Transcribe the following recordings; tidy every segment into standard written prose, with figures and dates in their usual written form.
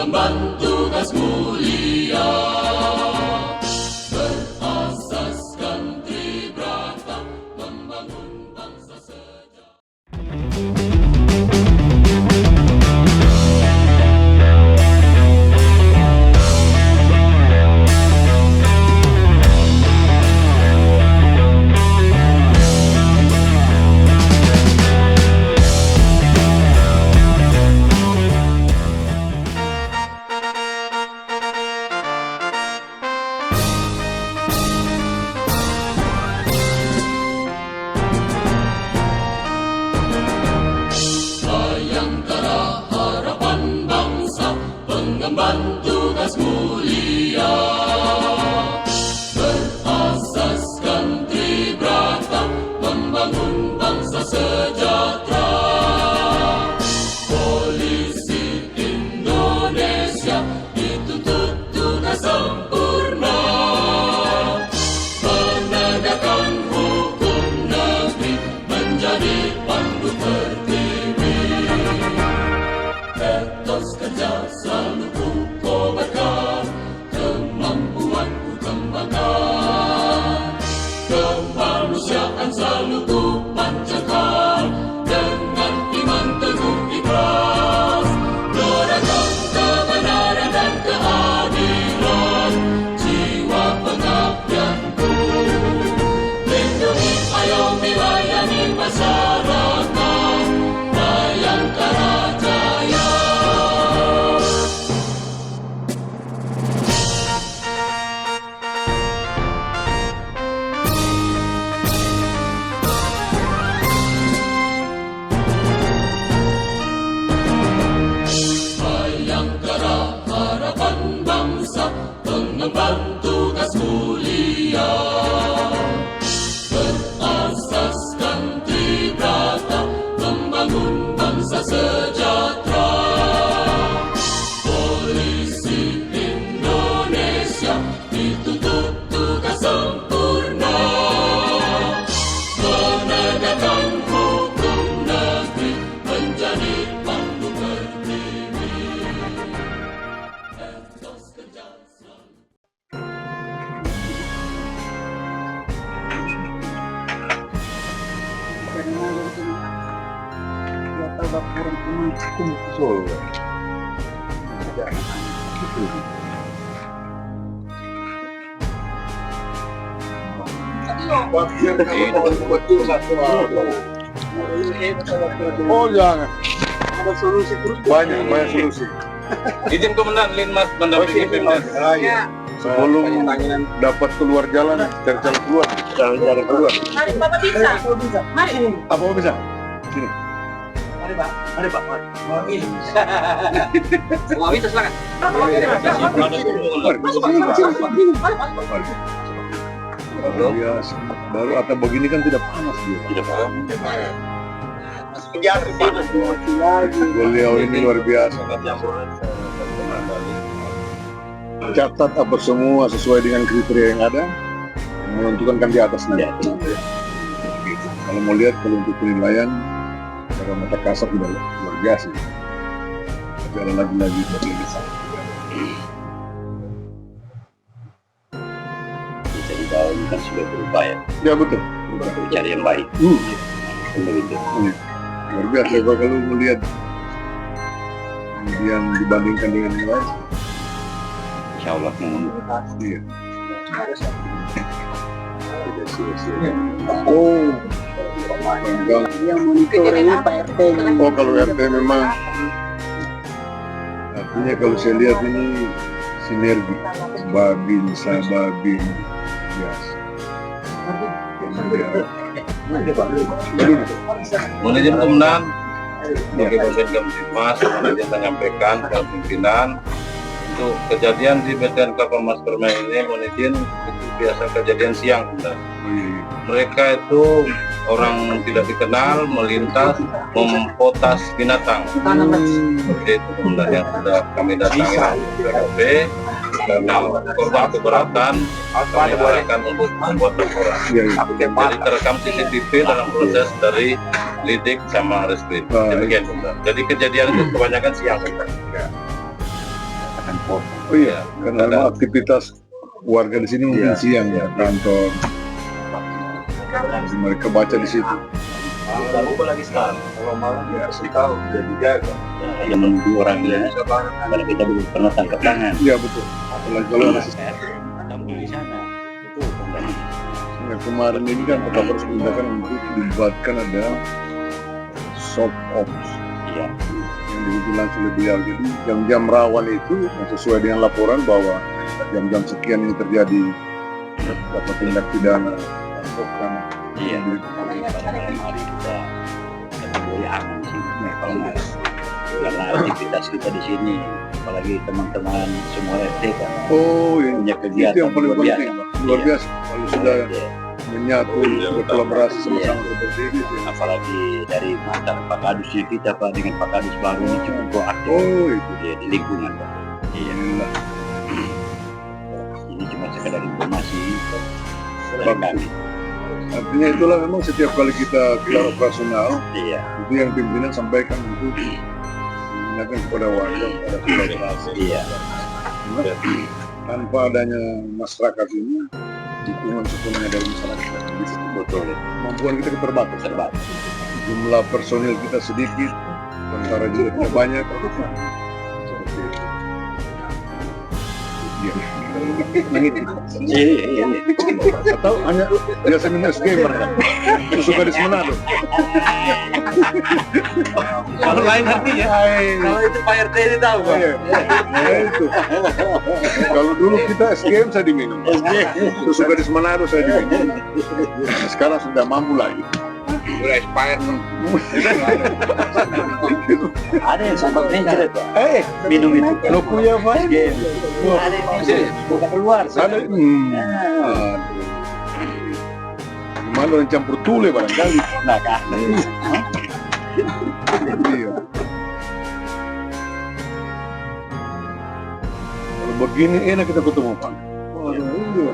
mengemban tugas mulia, berasaskan Tribrata, membangun bangsa sejahtera. Mengemban tugas mulia, berasaskan Tribrata, membangun bangsa sejahtera. Polisi Indonesia dituntut tugas sempurna, menegakkan hukum negeri menjadi pandu tertib. Etos kerja selalu ku kobarkan, kemampuan ku kembangkan, kemanusiaan selalu ku pancarkan, dengan iman teguh ikhlas, gerakan kebenaran dan keadilan, jiwa pengabdianku, lindungi ayomi layani masyarakat, Bayangkara Jaya. Bayangkara harapan bangsa, mengemban tugas mulia, berasaskan Tribrata, membangun bangsa sejahtera. Polisi Indonesia dituntut tugas sempurna, menegakkan hukum negeri menjadi pandu tertib. Etos kerja selalu. Oh jangan. Banyak solusi. Izin Komandan Linmas mendampingi Pemda. Sebelum dapat keluar jalan, cari jalan keluar. Jalan keluar. Mari Bapak bisa. Mari. Apa bisa? Sini. Mari Pak. Mari Pak. Mari. Semua bisa silakan. Biasa. Baru atau begini kan tidak panas dia. Tidak paham. Beliau ini luar biasa. Catat apa semua sesuai dengan kriteria yang ada, yang menentukan kan di atas nanti. Kalau mau lihat kalau untuk penilaian, cara mata kasar sudah luar biasa. Tapi ada lagi-lagi Jadi bahwa ini kan sudah berupaya ya betul. mencari yang baik. Begitu. Luar biasa kalau melihat kemudian dibandingkan dengan yang lain. Insya Allah Iya. Oh, Yang monitor ini Pak RT. oh kalau RT memang artinya kalau saya lihat ini sinergi Babin, Sababin, biasa. Mohon izin Komandan, bagi Bapak Kamtibmas, mohon izin menyampaikan ke pimpinan untuk kejadian di BTN Kapal Mas Permai ini, mohon izin itu biasa kejadian siang, Komandan. Mereka itu orang tidak dikenal melintas mempotas binatang. Seperti itu Komandan yang sudah kami datangi BKP. Karena korban keberatan, kami arahkan untuk membuat laporan. Jadi terekam CCTV dalam proses dari lidik sama reskrim. Demikian Komandan. Jadi kejadian itu kebanyakan siang Komandan. dengan kota. Oh iya, karena memang aktivitas warga di sini mungkin siang ya, kantor. Jadi mereka baca di situ. Kalau lagi sekarang, kalau malam ya harus tahu udah dijaga. Yang menunggu orangnya, karena kita belum pernah tangkap tangan. Iya betul. Apalagi kalau ada Kamu di sana, itu kembali. ya, kemarin ini kan Kota Bogor perintahkan untuk dibuatkan ada soft ops Iya. yang dipimpin langsung oleh beliau. Jadi jam-jam rawan itu sesuai dengan laporan bahwa jam-jam sekian ini terjadi dapat tindak pidana bukan Iya. Pada malam hari kita kategori aman di sini. Kalau nggak, karena aktivitas kita di sini, apalagi teman-teman semua RT kan oh iya. punya Itu kegiatan yang paling luar penting biasa. Pak. Luar Iya. biasa kalau sudah Iya. menyatu berkolaborasi sama-sama seperti ini ya. Apalagi dari mantan Pak Kadusnya kita Pak dengan Pak Kadus baru ini cukup proaktif. Oh itu Dia di lingkungan Pak. Iya. inilah Ini cuma sekedar informasi dari Bagus. kami. artinya itulah memang setiap kali kita gelar operasional Iya. itu yang pimpinan sampaikan untuk mengingatkan kepada warga pada kolaborasi. Iya. Tanpa adanya masyarakat ini dukungan sepenuhnya dari masyarakat bisa Betul. kemampuan kita terbatas. Terbatas. Jumlah personil kita sedikit, tentara juga tidak banyak. Seperti itu. Iya. Iya. Atau hanya biasa minus gamer kan? Suka di Manado. Kalau lain artinya, kalau itu Pak RT ini tahu Pak. Iya. Nah, itu. Kalau dulu kita SGM saya diminum. Terus suka di Manado saya diminum. Nah, sekarang sudah mampu lagi. Udah expired. Ada yang sempat mencret Pak. Minum itu. Lo punya apa? Game. Ada yang mencret. Buka keluar. Ada. Aduh. Gimana orang campur tule barangkali. Nah kan. Iya. Kalau begini enak kita ketemu Pak. Waduh.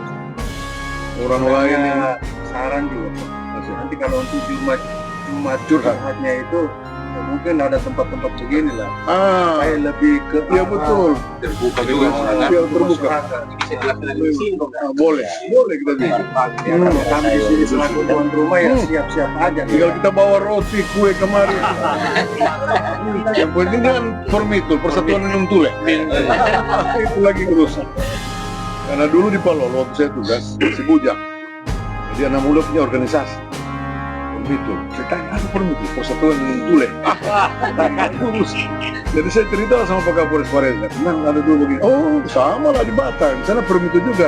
Orang lain yang Saran juga Pak. Nanti kalau untuk cuma curhatnya itu ya mungkin ada tempat-tempat begini lah. Saya lebih ke iya betul. terbuka juga sangat. Iya, terbuka. Bisa dilakukan di sini kok. Boleh kita bisa. Ya, kalau kami di sini selaku tuan rumah ya siap-siap aja. Tinggal kita bawa roti, kue kemari. Yang penting kan Formitul, Persatuan Minum Tule. Itu lagi urusan. Karena dulu di Palolo waktu saya tugas si Bujang. Jadi anak muda punya organisasi. Formitul. Saya tanya, apa Formitul? Persatuan Minum Tule. Urus. Jadi saya cerita sama Pak Kapolres Pareza. Nah, ada dulu begini. Oh, sama lah di Batam. Di sana Formitul juga.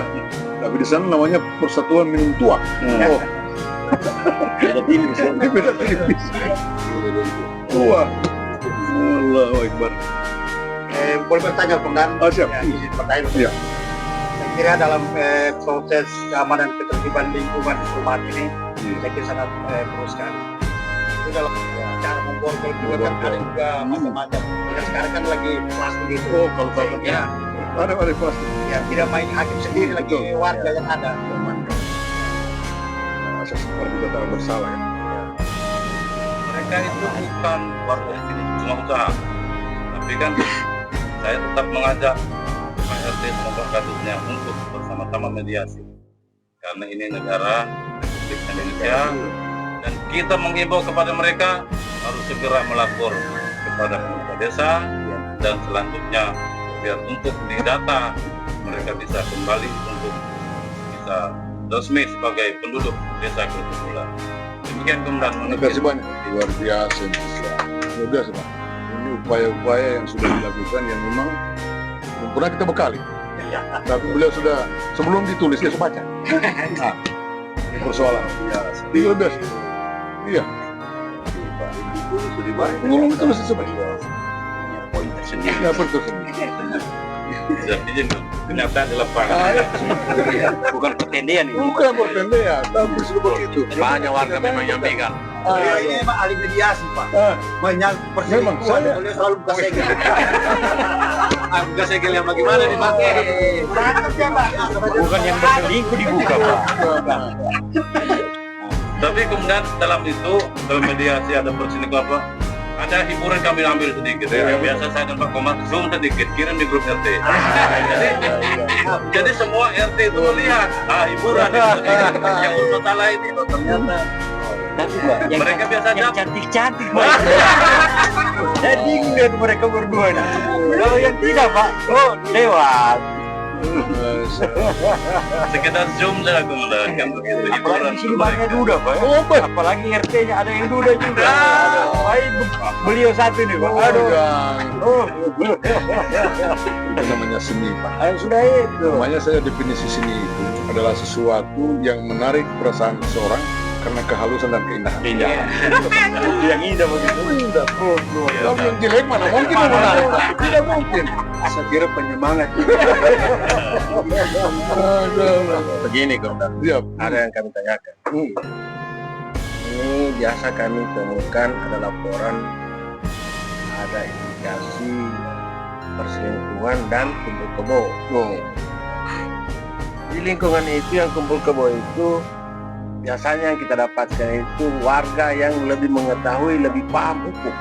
Tapi di sana namanya Persatuan Minum Tua. Oh, Ada tipis. ini beda tipis. Tua. Allahu Akbar. Boleh bertanya Komandan? Oh, siap. Ya, izin bertanya. Iya. Saya kira dalam proses keamanan ketertiban lingkungan di perumahan ini, saya kira sangat perlu sekali. Itu dalam cara memborgol juga kan ada juga macam-macam. Ya, sekarang kan lagi kelas begitu. Oh, kalau Saya Bapak kira ada pasti. ya tidak main hakim sendiri lagi Betul. warga yang ada. Amankan. Asas juga tak bersalah ya. Mereka itu bukan warga di sini, cuma usaha. Tapi kan saya tetap mengajak Pak RT sama Pak Kadusnya untuk bersama-sama mediasi. Karena ini negara Republik Indonesia dan kita mengimbau kepada mereka harus segera melapor kepada pemerintah desa dan selanjutnya biar untuk didata mereka bisa kembali untuk bisa resmi sebagai penduduk desa Kertebula. Demikian Komandan. Terima kasih banyak. Luar biasa. Luar biasa Pak. Ini upaya-upaya yang sudah dilakukan yang memang belum pernah kita bekali. Tapi beliau sudah sebelum ditulis dia sudah baca. Nah, ini persoalan. Iya luar biasa. Iya. Ngomong itu mesti seperti itu. Poin tersendiri. Ya betul. Bisa izin dong. Kenyataan di lapangan. Bukan pertendean ini. Bukan bertendean, tapi sudah begitu. Banyak warga memang yang bingung. Beliau ini Pak ahli mediasi Pak. Ah, Banyak Memang, perselingkuhan, saya- beliau selalu buka segel. Bukan segel yang bagaimana nih Pak? Berantem ya Pak. Bukan yang berselingkuh dibuka Pak. Tapi kemudian dalam itu, dalam mediasi ada perselingkuhan apa? ada hiburan kami ambil sedikit ya. Biasa saya dan Pak Komar zoom sedikit, kirim di grup RT. Jadi semua RT itu melihat, hiburan yang urusan lain itu ternyata. Tapi Pak, Mereka biasa yang jawab. cantik-cantik Pak. Saya bingung lihat mereka berdua nih. Kalau yang tidak Pak, lewat. Sekedar zoom saja kemudian kan begitu Apalagi hiburan. di sini banyak duda Pak. Apalagi RT-nya ada yang duda juga. Baik beliau satu nih Pak. Aduh. Itu namanya seni, Pak. Sudah itu. Namanya saya definisi seni itu adalah sesuatu yang menarik perasaan seseorang karena kehalusan dan keindahan. Iya. Yang indah begitu. Indah, kalau yang jelek mana mungkin menarik, Pak. Tidak mungkin. Saya kira penyemangat. Begini Komandan, Siap. ada yang kami tanyakan. Ini biasa kami temukan ada laporan ada indikasi perselingkuhan dan kumpul kebo. Di lingkungan itu yang kumpul kebo itu biasanya yang kita dapatkan itu warga yang lebih mengetahui, lebih paham hukum.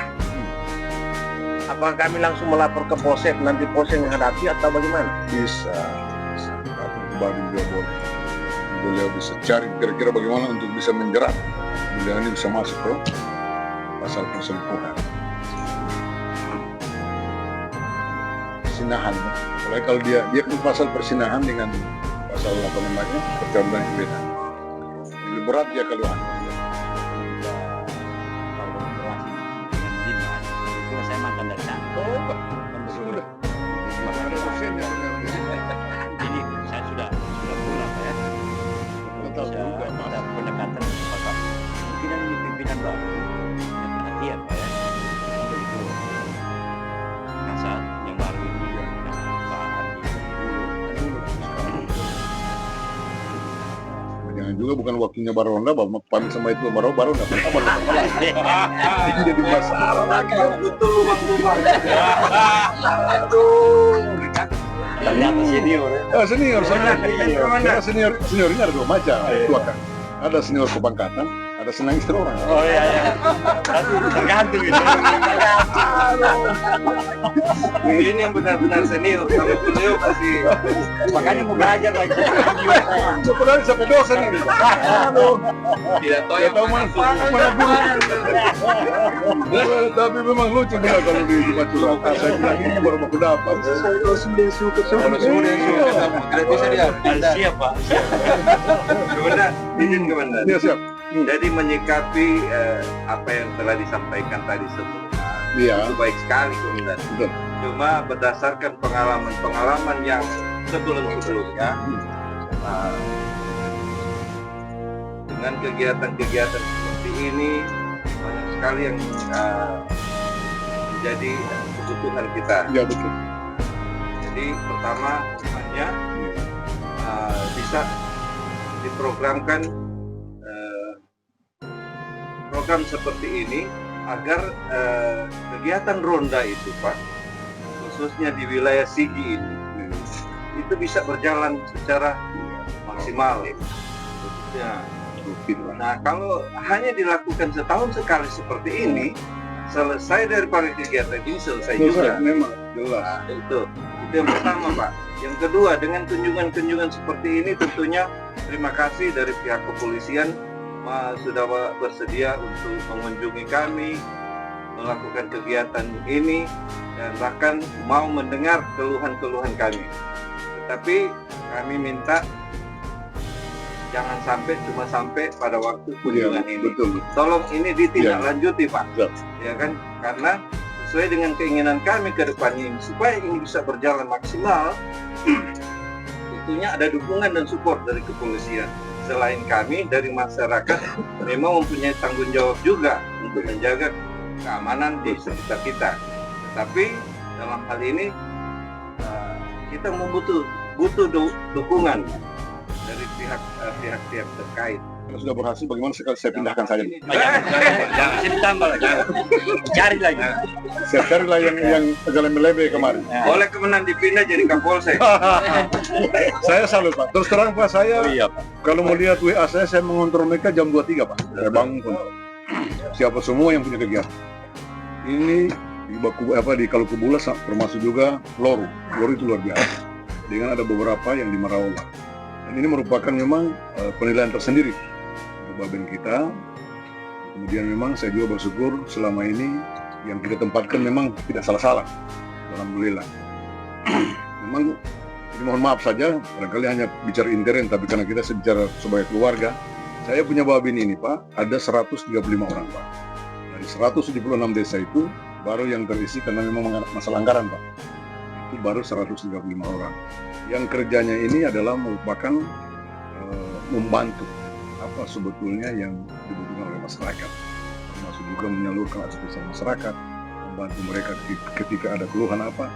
Apakah kami langsung melapor ke Polsek, nanti Polsek menghadapi atau bagaimana? Bisa. Tapi kembali dia boleh. Beliau bisa cari kira-kira bagaimana untuk bisa menjerat. Beliau ini bisa masuk ke pasal perselingkuhan. Persinahan. Kalau dia kan pasal persinahan dengan pasal apa namanya percabulan yang beda. Lebih berat dia kalau Kalau relasi dengan jin Mas, itu saya makan dari sana. sudah. Jadi saya sudah pulang Pak ya. Betul juga, Mas. Ada pendekatan Bapak. Pimpinan ini pimpinan baru. Yang perhatian Pak ya. Begitu kasar yang baru ini yang Pak Andi Jangan juga bukan waktunya baru ronda, Bapak pamit sama itu baru nggak pernah Ini jadi masalah lagi. Betul lubang-lubang. ternyata senior ya. Senior, seniornya ada dua macam. Dua kan. Ada senior kepangkatan, ada senang istri orang. Oh iya. Nanti tergantung itu. Ini yang benar-benar senior. Kalau beliau masih Makanya mau belajar lagi. Sebenarnya sampai dosen ini. Aduh, Tidak tahu tidak tahu mana guru. Tapi memang lucu benar kalau di tempat curhat. Saya bilang ini baru mau dapat. kalau sudah suka tidak bisa dia. Siap Pak. Komandan, izin Komandan. Iya siap. Jadi menyikapi apa yang telah disampaikan tadi sebelumnya Iya. itu baik sekali Komandan. Betul. Cuma berdasarkan pengalaman-pengalaman yang sebelum-sebelumnya dengan kegiatan-kegiatan seperti ini banyak sekali yang menjadi kebutuhan kita. Iya betul. Jadi pertama hanya bisa diprogramkan program seperti ini agar kegiatan ronda itu Pak, khususnya di wilayah Sigi ini itu bisa berjalan secara maksimal. Ya. Nah kalau hanya dilakukan setahun sekali seperti ini, selesai daripada kegiatan ini selesai juga. Memang jelas. Nah, itu yang pertama Pak. Yang kedua, dengan kunjungan-kunjungan seperti ini tentunya terima kasih dari pihak kepolisian sudah bersedia untuk mengunjungi kami, melakukan kegiatan ini dan bahkan mau mendengar keluhan-keluhan kami. Tetapi kami minta jangan cuma sampai pada waktu kunjungan ini. Betul. Tolong ini ditindaklanjuti Pak. Ya. Ya kan? Karena sesuai dengan keinginan kami ke depannya ini, supaya ini bisa berjalan maksimal, tentunya ada dukungan dan support dari kepolisian. Selain kami dari masyarakat memang mempunyai tanggung jawab juga untuk menjaga keamanan di sekitar kita. Tapi dalam hal ini kita butuh dukungan dari pihak terkait. Kalau sudah berhasil, bagaimana saya pindahkan saja? Jangan sini tambah lagi. Cari lagi. Saya carilah yang jalan melebe kemarin. Boleh kemenang dipindah jadi Kapolsek. Saya salut Pak. Terus terang Pak, saya Iya Pak. kalau mau lihat WA saya mengontrol mereka jam 23 Pak. Saya bangun pun. Siapa semua yang punya kegiatan. Ini di baku apa di Kalukubula termasuk juga Loru. Loru itu luar biasa. Dengan ada beberapa yang di Maraola. Dan ini merupakan memang penilaian tersendiri untuk Baben kita. Kemudian memang saya juga bersyukur selama ini yang kita tempatkan memang tidak salah-salah. Alhamdulillah. Memang ini mohon maaf saja, barangkali hanya bicara intern, tapi karena kita bicara sebagai keluarga, saya punya Babin ini Pak, ada 135 orang Pak. Dari 176 desa itu, baru yang terisi karena memang masalah anggaran Pak. Itu baru 135 orang. Yang kerjanya ini adalah merupakan membantu apa sebetulnya yang dibutuhkan oleh masyarakat. Termasuk juga menyalurkan aspirasi masyarakat, membantu mereka ketika ada keluhan apa.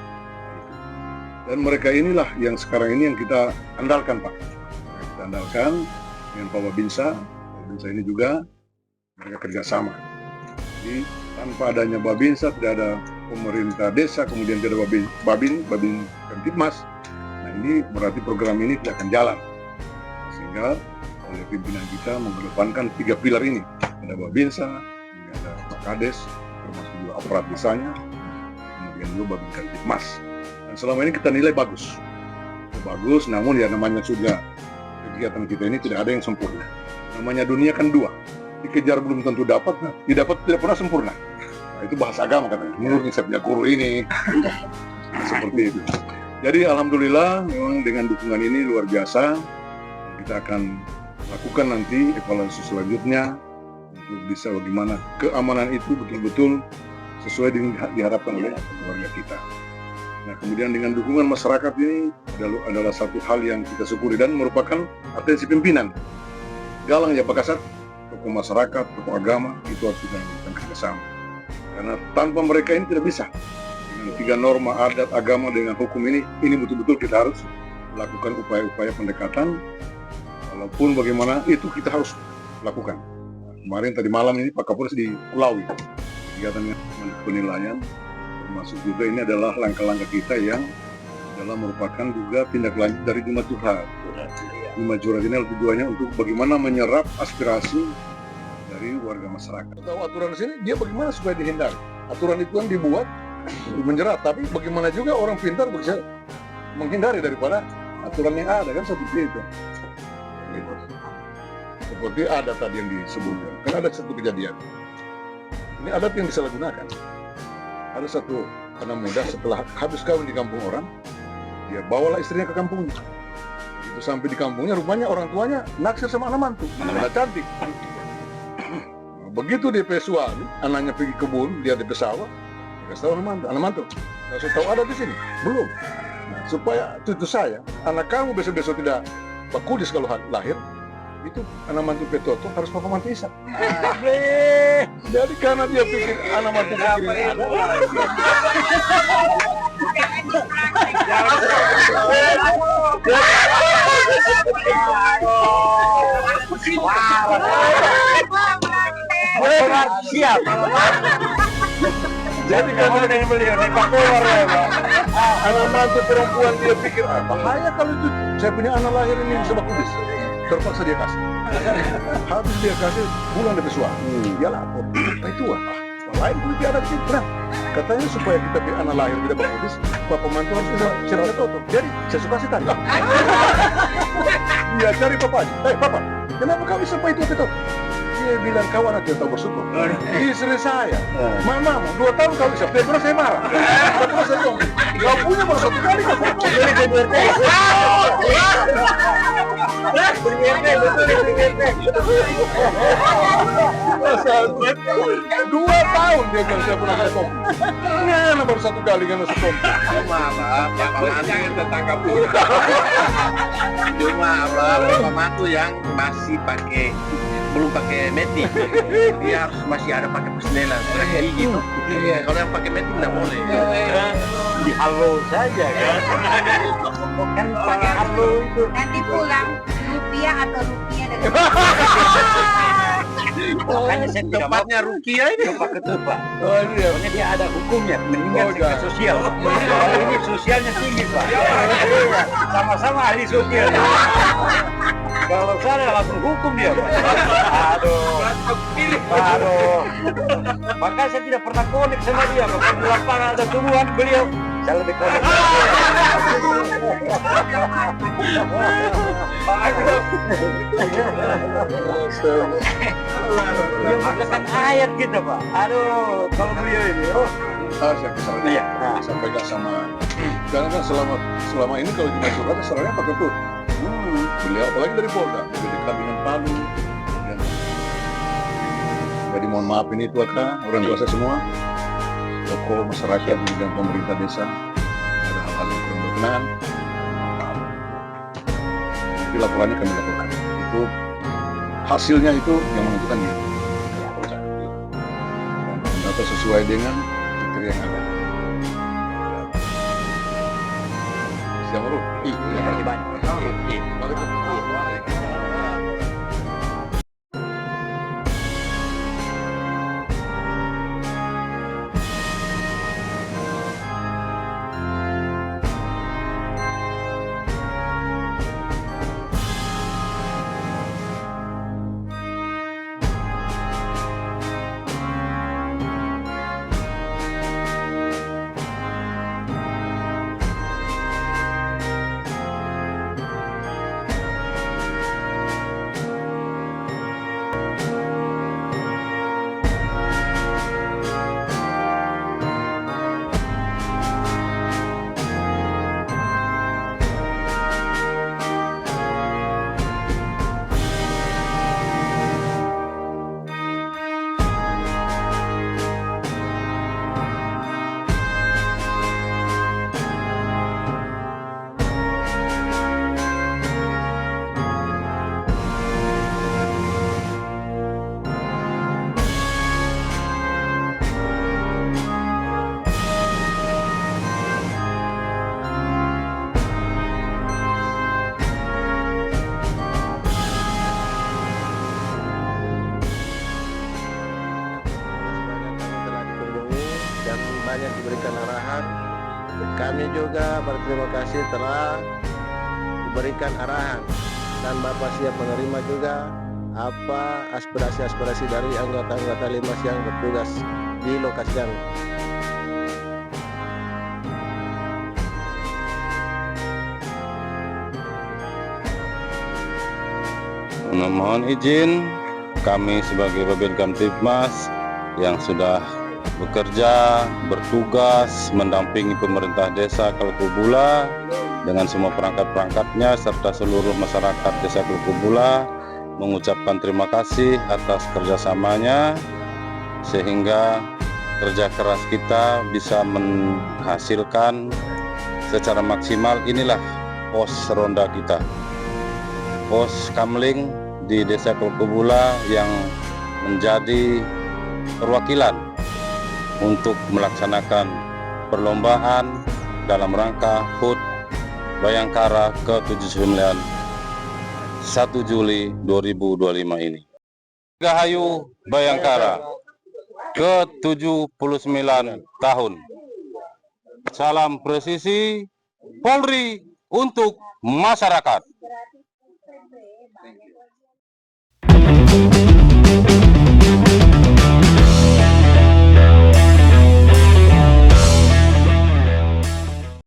Dan mereka inilah yang sekarang ini yang kita andalkan Pak. Kita andalkan dengan Pak Babinsa. Babinsa ini juga mereka kerjasama. Jadi tanpa adanya Babinsa tidak ada pemerintah desa, kemudian tidak ada Babin Kamtibmas. Nah ini berarti program ini tidak akan jalan. Sehingga oleh pimpinan kita mengedepankan 3 pilar ini. Ada Babinsa, ada Pak Kades, termasuk juga aparat desanya, kemudian juga Babin Kamtibmas. Dan selama ini kita nilai bagus. Bagus, namun ya namanya sudah kegiatan kita ini tidak ada yang sempurna. Namanya dunia kan 2. Dikejar belum tentu dapat, didapat tidak pernah sempurna. Nah, itu bahasa agama katanya. Menurut saya punya guru ini. Seperti itu. Jadi alhamdulillah memang dengan dukungan ini luar biasa. Kita akan lakukan nanti evaluasi selanjutnya untuk bisa bagaimana keamanan itu betul-betul sesuai dengan diharapkan oleh keluarga kita. Nah kemudian dengan dukungan masyarakat ini adalah satu hal yang kita syukuri dan merupakan atensi pimpinan. Galang ya Pak Kasat, tokoh masyarakat, tokoh agama itu harus kita lakukan kerjasama. Karena tanpa mereka ini tidak bisa. Dengan 3 norma adat, agama dengan hukum ini betul-betul kita harus melakukan upaya-upaya pendekatan. Walaupun bagaimana itu kita harus lakukan. Kemarin tadi malam ini Pak Kapolres di Kulawi kegiatan penilaian, termasuk juga ini adalah langkah-langkah kita yang adalah merupakan juga tindak lanjut dari Jumat Juhat. Jumat Juhat ini adalah tujuannya untuk bagaimana menyerap aspirasi dari warga masyarakat. Tahu aturan di sini dia bagaimana supaya dihindari. Aturan itu kan dibuat untuk menjerat, tapi bagaimana juga orang pintar bisa menghindari daripada aturan yang ada kan seperti itu. Seperti ada tadi yang disebutkan, kan ada satu kejadian. Ini adat yang disalahgunakan. Ada satu anak muda setelah habis kawin di kampung orang, dia bawalah istrinya ke kampungnya. Itu sampai di kampungnya, rupanya orang tuanya naksir sama anak mantu, anak cantik. Nah, begitu DP suami, anaknya pergi kebun, dia di sawah, dia kasih tahu anak mantu, kasih tahu ada di sini, belum. Nah, supaya cucu saya, anak kamu besok-besok tidak bakudis kalau lahir, itu anak mantu Petoto harus papa mantu Isa. Jadi karena dia pikir anak mantu pikir ada. Siap. Jadi karena dengan beliau nih Pak keluar ya Pak. Anak mantu perempuan dia pikir bahaya kalau itu saya punya anak lahir ini bisa bakudis. Terpaksa dia kasih. Habis dia kasih bulan dari suami. Dia lapor. Nah itu lain pun dia ada di sini. Katanya supaya kita punya anak lahir tidak bakudis, Bapak mantu harus bisa cerita toto. Jadi saya suka sih tadi. Dia cari Papa aja. Papa, kenapa kau bisa itu toto? Dia bilang kau anak yang tahu bersyukur. Istri saya, mama 2 tahun kau bisa. Terus saya marah. Terus saya bilang, kau punya baru 1 kali kau foto. Dua tahun dia bilang saya pernah kasih kopi. Nah, baru 1 kali kan nasi kopi. Maaf, Bapak Mantu yang tertangkap dulu. Cuma Bapak Mantu yang masih belum pakai metik, dia harus masih ada pakai persnelan, gitu. Kalau yang pakai metik tidak boleh. Di halo saja kan. Kan pakai halo itu. Nanti pulang rupiah atau rupiah dari Makanya saya tidak mau Tempatnya Rukia ini. Pak Ketua. Oh iya. Soalnya dia ada hukumnya, mendingan Oh, ke sosial. Ini sosialnya tinggi Pak. Sama-sama ahli sosial. Kalau saya langsung hukum dia, Pak. Aduh. Makanya saya tidak pernah konek sama dia. Kalau di lapangan ada tumbuhan beliau, saya lebih konek. Dia mengatakan ayat gitu, Pak. Aduh, kalau beliau ini, Saya misalnya sampaikan sama karena kan selama ini kalau di masyarakat serangnya pakai tuh beliau apalagi dari Polda dari Kabinet Palu dan jadi mohon maaf ini itu orang tua saya semua tokoh masyarakat dan pemerintah desa ada hal-hal yang kurang berkenan nanti laporannya kami lakukan itu hasilnya itu yang menentukan dia dan data sesuai dengan kriteria yang ada. Siap, Bro? terima kasih banyak. banyak diberikan arahan. Kami juga berterima kasih telah diberikan arahan dan Bapak siap menerima juga apa aspirasi-aspirasi dari anggota-anggota Limas yang bertugas di lokasi kami. Mohon izin kami sebagai Babin Kamtibmas yang sudah bekerja, bertugas, mendampingi pemerintah desa Kalkubula dengan semua perangkat-perangkatnya serta seluruh masyarakat desa Kalkubula mengucapkan terima kasih atas kerjasamanya sehingga kerja keras kita bisa menghasilkan secara maksimal. Inilah pos ronda kita, pos Kamling di desa Kalkubula yang menjadi perwakilan untuk melaksanakan perlombaan dalam rangka HUT Bayangkara ke-79 1 Juli 2025 ini. Gahayu Bayangkara ke-79 tahun. Salam presisi Polri untuk masyarakat.